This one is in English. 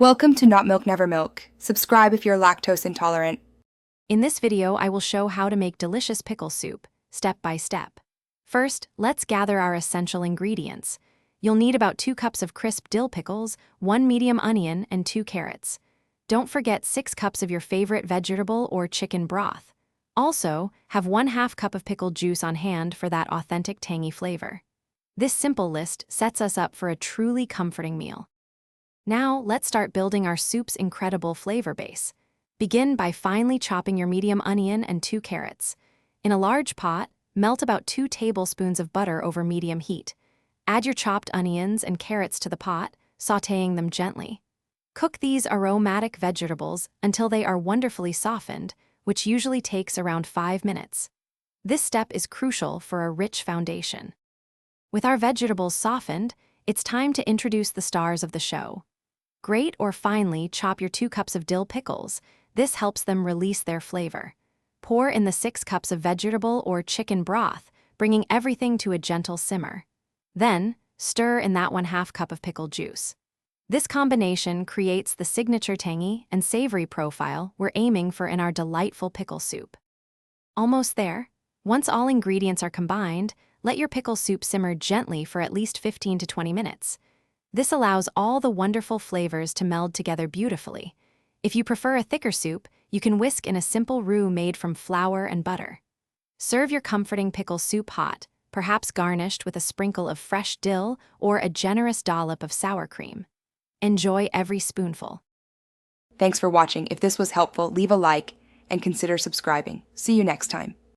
Welcome to Not Milk Never Milk. Subscribe if you're lactose intolerant. In this video, I will show how to make delicious pickle soup, step by step. First, let's gather our essential ingredients. You'll need about 2 cups of crisp dill pickles, 1 medium onion, and 2 carrots. Don't forget 6 cups of your favorite vegetable or chicken broth. Also, have 1/2 cup of pickle juice on hand for that authentic tangy flavor. This simple list sets us up for a truly comforting meal. Now, let's start building our soup's incredible flavor base. Begin by finely chopping your medium onion and 2 carrots. In a large pot, melt about 2 tablespoons of butter over medium heat. Add your chopped onions and carrots to the pot, sautéing them gently. Cook these aromatic vegetables until they are wonderfully softened, which usually takes around 5 minutes. This step is crucial for a rich foundation. With our vegetables softened, it's time to introduce the stars of the show. Grate or finely chop your 2 cups of dill pickles. This helps them release their flavor. Pour in the 6 cups of vegetable or chicken broth, bringing everything to a gentle simmer. Then, stir in that 1/2 cup of pickle juice. This combination creates the signature tangy and savory profile we're aiming for in our delightful pickle soup. Almost there. Once all ingredients are combined, let your pickle soup simmer gently for at least 15 to 20 minutes. This allows all the wonderful flavors to meld together beautifully. If you prefer a thicker soup, you can whisk in a simple roux made from flour and butter. Serve your comforting pickle soup hot, perhaps garnished with a sprinkle of fresh dill or a generous dollop of sour cream. Enjoy every spoonful. Thanks for watching. If this was helpful, leave a like and consider subscribing. See you next time.